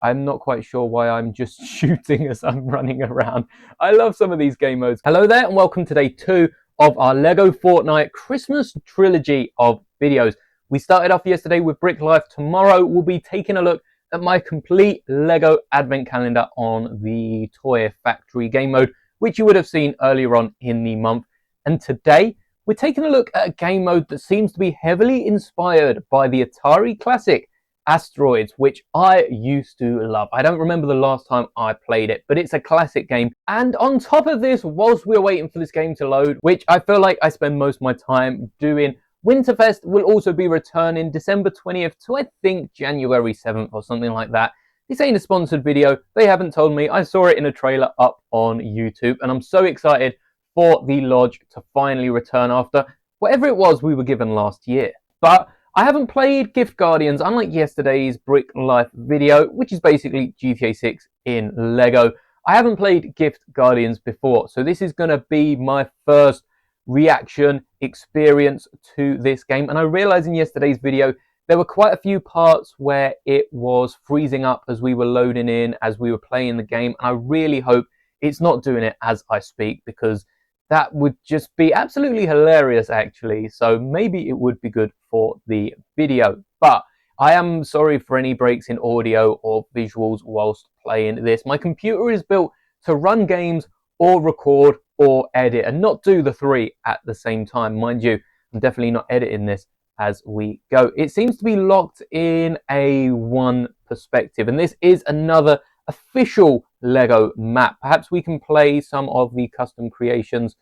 I'm not quite sure why I'm just shooting as I'm running around. I love some of these game modes. Hello there and welcome to day 2 of our LEGO Fortnite Christmas trilogy of videos. We started off yesterday with Brick Life. Tomorrow we'll be taking a look at my complete LEGO advent calendar on the Toy Factory game mode, which you would have seen earlier on in the month. And today we're taking a look at a game mode that seems to be heavily inspired by the Atari classic Asteroids, which I used to love. I don't remember the last time I played it, but it's a classic game. And on top of this, whilst we're waiting for this game to load, which I feel like I spend most of my time doing, Winterfest will also be returning December 20th to I think January 7th or something like that. This ain't a sponsored video. They haven't told me. I saw it in a trailer up on YouTube and I'm so excited for the Lodge to finally return after whatever it was we were given last year. But I haven't played Gift Guardians, unlike yesterday's Brick Life video, which is basically GTA 6 in LEGO. I haven't played Gift Guardians before, so this is going to be my first reaction experience to this game. And I realized in yesterday's video, there were quite a few parts where it was freezing up as we were loading in, as we were playing the game. And I really hope it's not doing it as I speak, because that would just be absolutely hilarious, actually. So maybe it would be good for the video. But I am sorry for any breaks in audio or visuals whilst playing this. My computer is built to run games or record or edit and not do the three at the same time. Mind you, I'm definitely not editing this as we go. It seems to be locked in A1 perspective, and this is another official LEGO map. Perhaps we can play some of the custom creations.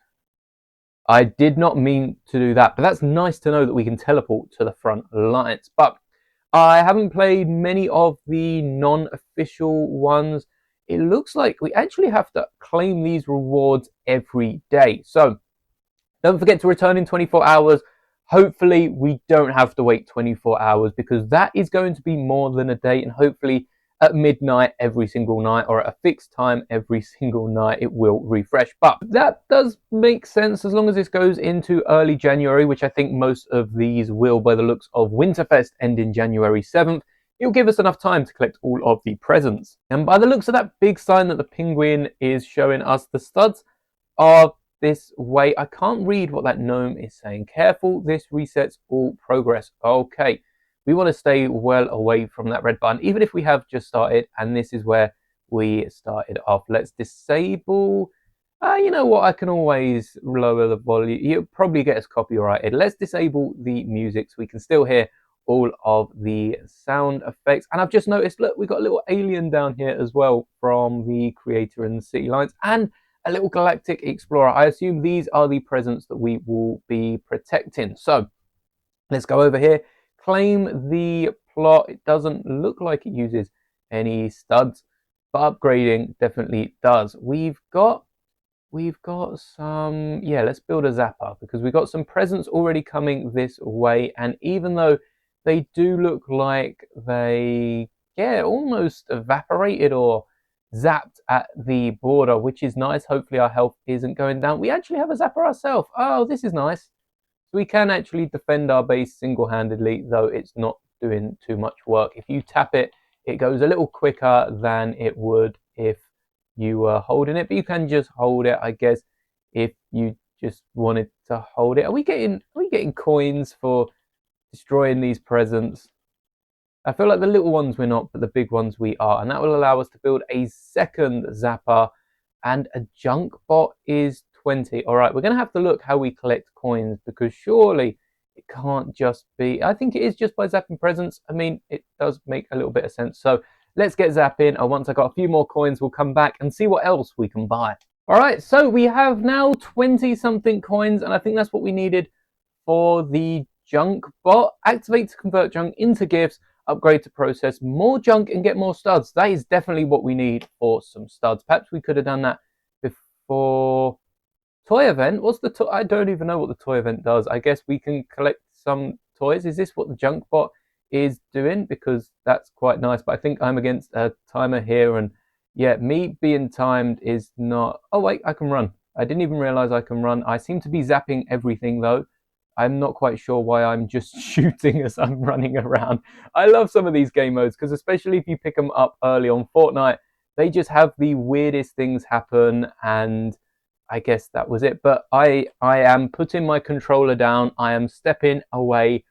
I did not mean to do that, but that's nice to know that we can teleport to the front lines. But I haven't played many of the non-official ones. It looks like we actually have to claim these rewards every day. So don't forget to return in 24 hours. Hopefully we don't have to wait 24 hours, because that is going to be more than a day, and hopefully at midnight every single night, or at a fixed time every single night, it will refresh. But that does make sense as long as this goes into early January, which I think most of these will, by the looks of Winterfest ending January 7th. It'll give us enough time to collect all of the presents. And by the looks of that big sign that the penguin is showing us, the studs are this way. I can't read what that gnome is saying. Careful, this resets all progress. Okay. We want to stay well away from that red button, even if we have just started, and this is where we started off. Let's disable. You know what? I can always lower the volume. You'll probably get us copyrighted. Let's disable the music so we can still hear all of the sound effects. And I've just noticed, look, we've got a little alien down here as well from the creator in the City Lines, and a little galactic explorer. I assume these are the presents that we will be protecting. So let's go over here. Claim the plot. It doesn't look like it uses any studs, but upgrading definitely does. We've got some, yeah, let's build a zapper, because we've got some presents already coming this way. And even though they do look like they, yeah, almost evaporated or zapped at the border, which is nice. Hopefully our health isn't going down. We actually have a zapper ourselves. Oh, this is nice. We can actually defend our base single-handedly, though it's not doing too much work. If you tap it, it goes a little quicker than it would if you were holding it. But you can just hold it, I guess, if you just wanted to hold it. Are we getting coins for destroying these presents? I feel like the little ones we're not, but the big ones we are. And that will allow us to build a second zapper, and a junk bot is 20. All right, we're going to have to look how we collect coins, because surely it can't just be, I think it is just by zapping presents. I mean, it does make a little bit of sense. So let's get zapping. Once I got a few more coins, we'll come back and see what else we can buy. All right, so we have now 20 something coins, and I think that's what we needed for the junk bot. Activate to convert junk into gifts. Upgrade to process more junk and get more studs. That is definitely what we need for some studs. Perhaps we could have done that before toy event. What's the I don't even know what the toy event does. I guess we can collect some toys. Is this what the junk bot is doing? Because that's quite nice. But I think I'm against a timer here, and yeah, me being timed is not. Oh wait, I can run. I didn't even realize I can run. I seem to be zapping everything though. I'm not quite sure why I'm just shooting as I'm running around. I love some of these game modes because especially if you pick them up early on Fortnite, they just have the weirdest things happen, and I guess that was it. But I am putting my controller down. I am stepping away,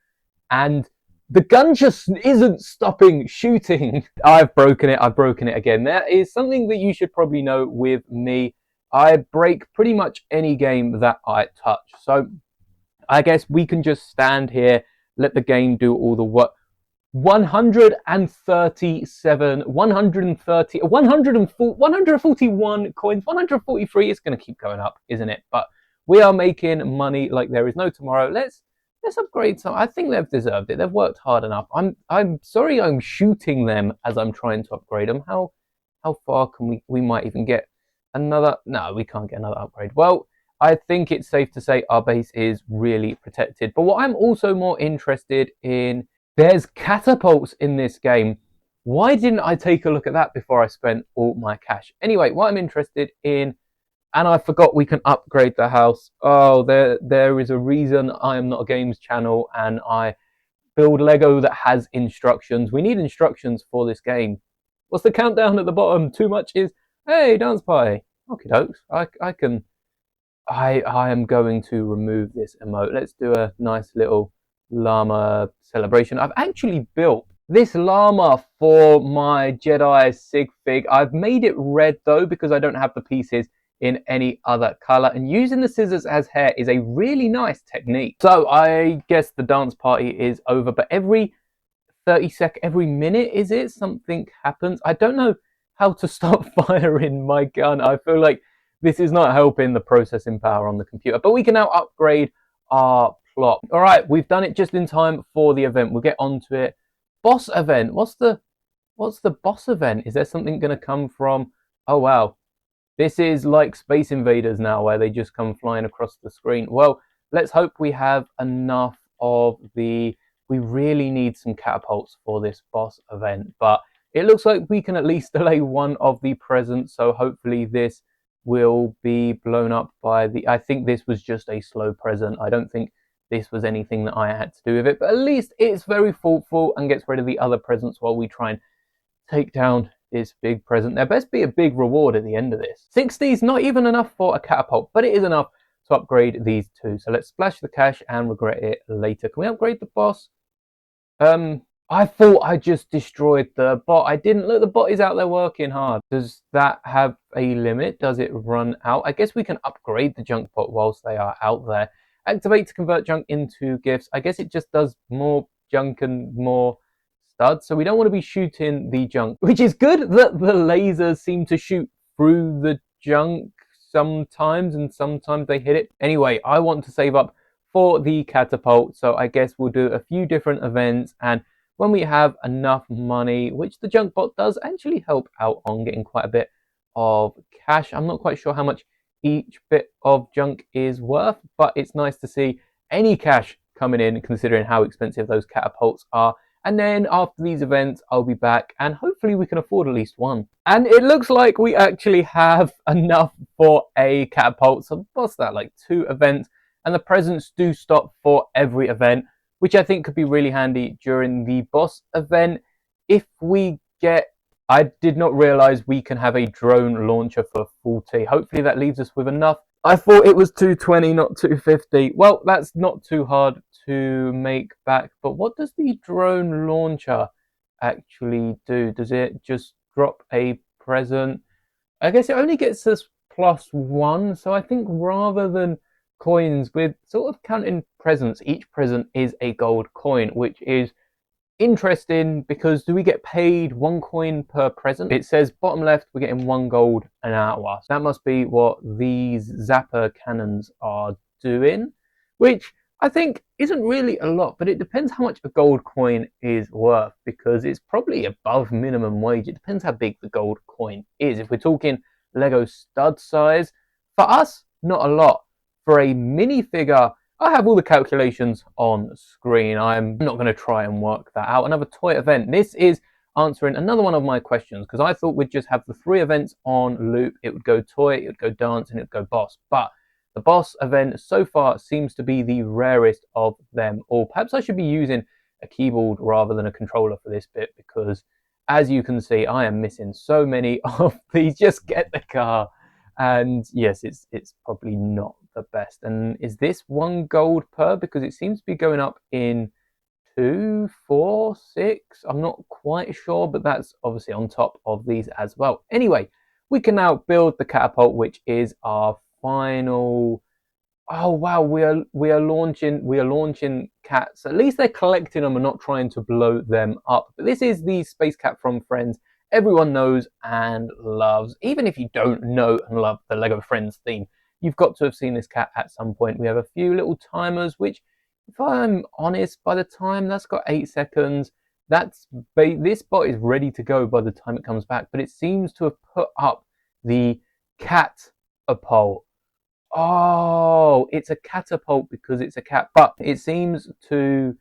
and the gun just isn't stopping shooting. I've broken it. I've broken it again. That is something that you should probably know with me. I break pretty much any game that I touch. So I guess we can just stand here, let the game do all the work. 137, 130, 141 coins, 143. It's going to keep going up, isn't it? But we are making money like there is no tomorrow. Let's upgrade some. I think they've deserved it. They've worked hard enough. I'm sorry I'm shooting them as I'm trying to upgrade them. How far can we might even get another? No, we can't get another upgrade. Well, I think it's safe to say our base is really protected. But what I'm also more interested in, there's catapults in this game. Why didn't I take a look at that before I spent all my cash? Anyway, what I'm interested in, and I forgot we can upgrade the house. Oh, there is a reason I am not a games channel and I build Lego that has instructions. We need instructions for this game. What's the countdown at the bottom? Too much is, hey, dance party. Okie dokes. I am going to remove this emote. Let's do a nice little llama celebration. I've actually built this llama for my Jedi sig fig. I've made it red though because I don't have the pieces in any other color, and using the scissors as hair is a really nice technique. So I guess the dance party is over, but every 30 seconds, every minute, is it, something happens. I don't know how to stop firing my gun. I feel like this is not helping the processing power on the computer, but we can now upgrade our plot. All right, we've done it just in time for the event. We'll get onto it. Boss event. What's the boss event? Is there something going to come from? Oh wow, this is like Space Invaders now, where they just come flying across the screen. Well, let's hope we have enough of the. We really need some catapults for this boss event, but it looks like we can at least delay one of the presents. So hopefully this will be blown up by the. I think this was just a slow present. I don't think this was anything that I had to do with it, but at least it's very thoughtful and gets rid of the other presents while we try and take down this big present. There best be a big reward at the end of this. 60 is not even enough for a catapult, but it is enough to upgrade these two. So let's splash the cash and regret it later. Can we upgrade the boss? I thought I just destroyed the bot. I didn't. Look, the bot is out there working hard. Does that have a limit? Does it run out? I guess we can upgrade the junk bot whilst they are out there. Activate to convert junk into gifts. I guess it just does more junk and more studs. So we don't want to be shooting the junk, which is good that the lasers seem to shoot through the junk sometimes, and sometimes they hit it. Anyway, I want to save up for the catapult. So I guess we'll do a few different events, and when we have enough money, which the junk bot does actually help out on getting quite a bit of cash. I'm not quite sure how much each bit of junk is worth, but it's nice to see any cash coming in considering how expensive those catapults are. And then after these events, I'll be back and hopefully we can afford at least one. And it looks like we actually have enough for a catapult. So what's that, like 2 events? And the presents do stop for every event, which I think could be really handy during the boss event. If we get, I did not realize we can have a drone launcher for 40. Hopefully that leaves us with enough. I thought it was 220, not 250. Well, that's not too hard to make back. But what does the drone launcher actually do? Does it just drop a present? I guess it only gets us +1. So I think rather than coins, with sort of counting presents, each present is a gold coin, which is interesting because do we get paid 1 coin per present? It says bottom left we're getting 1 gold an hour. So that must be what these zapper cannons are doing, which I think isn't really a lot, but it depends how much a gold coin is worth, because it's probably above minimum wage. It depends how big the gold coin is. If we're talking Lego stud size, for us, not a lot. For a minifigure, I have all the calculations on screen. I'm not going to try and work that out. Another toy event. This is answering another one of my questions, because I thought we'd just have the 3 events on loop. It would go toy, it would go dance, and it would go boss. But The boss event so far seems to be the rarest of them all. Perhaps I should be using a keyboard rather than a controller for this bit, because as you can see, I am missing so many of these. Just get the car. And yes, it's probably not the best. And is this 1 gold per? Because it seems to be going up in 2, 4, 6. I'm not quite sure, but that's obviously on top of these as well. Anyway, we can now build the catapult, which is our final. Oh wow, we are launching cats. At least they're collecting them and not trying to blow them up. But this is the space cat from Friends. Everyone knows and loves. Even if you don't know and love the Lego Friends theme, you've got to have seen this cat at some point. We have a few little timers, which, if I'm honest, by the time that's got 8 seconds, this bot is ready to go by the time it comes back. But it seems to have put up the catapult. Oh, it's a catapult because it's a cat, but it seems to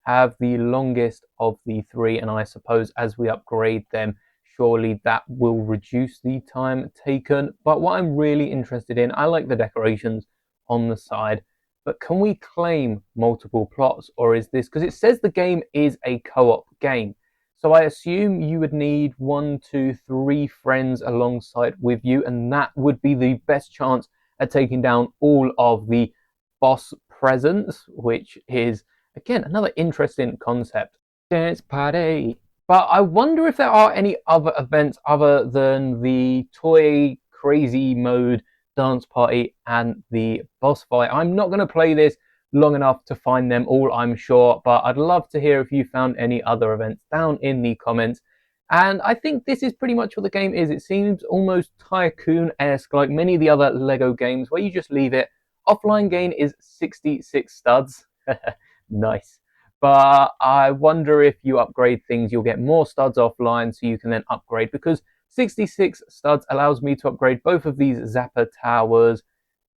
have the longest of the 3, and I suppose as we upgrade them, surely that will reduce the time taken. But what I'm really interested in, I like the decorations on the side, but can we claim multiple plots, or is this, because it says the game is a co-op game, so I assume you would need 1, 2, 3 friends alongside with you, and that would be the best chance at taking down all of the boss presents, which is, again, another interesting concept. Dance party. But I wonder if there are any other events other than the toy crazy mode dance party and the boss fight. I'm not going to play this long enough to find them all, I'm sure, but I'd love to hear if you found any other events down in the comments. And I think this is pretty much what the game is. It seems almost Tycoon-esque, like many of the other Lego games, where you just leave it. Offline gain is 66 studs. Nice. But I wonder if you upgrade things, you'll get more studs offline, so you can then upgrade, because 66 studs allows me to upgrade both of these Zapper towers,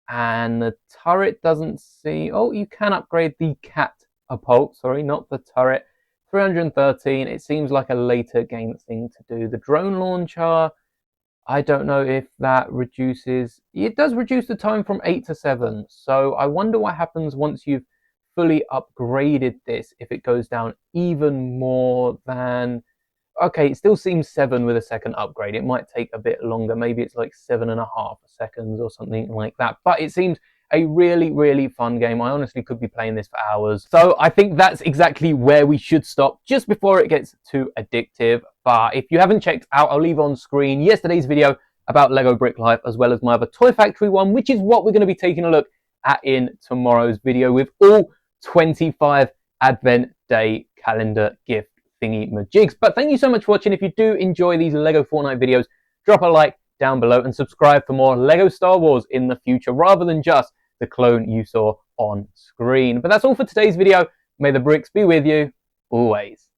and the turret doesn't see. Oh, you can upgrade the catapult. Sorry, not the turret. 313. It seems like a later game thing to do. The drone launcher, I don't know if that reduces. It does reduce the time from 8 to 7. So I wonder what happens once you've fully upgraded this, if it goes down even more than. Okay, it still seems 7 with a second upgrade. It might take a bit longer. Maybe it's like 7.5 seconds or something like that. But it seems a really, really fun game. I honestly could be playing this for hours. So I think that's exactly where we should stop, just before it gets too addictive. But if you haven't checked out, I'll leave on screen yesterday's video about Lego Brick Life, as well as my other Toy Factory one, which is what we're going to be taking a look at in tomorrow's video, with all 25 Advent Day calendar gift thingy majigs. But thank you so much for watching. If you do enjoy these Lego Fortnite videos, drop a like down below and subscribe for more Lego Star Wars in the future, rather than just the clone you saw on screen. But that's all for today's video. May the bricks be with you always.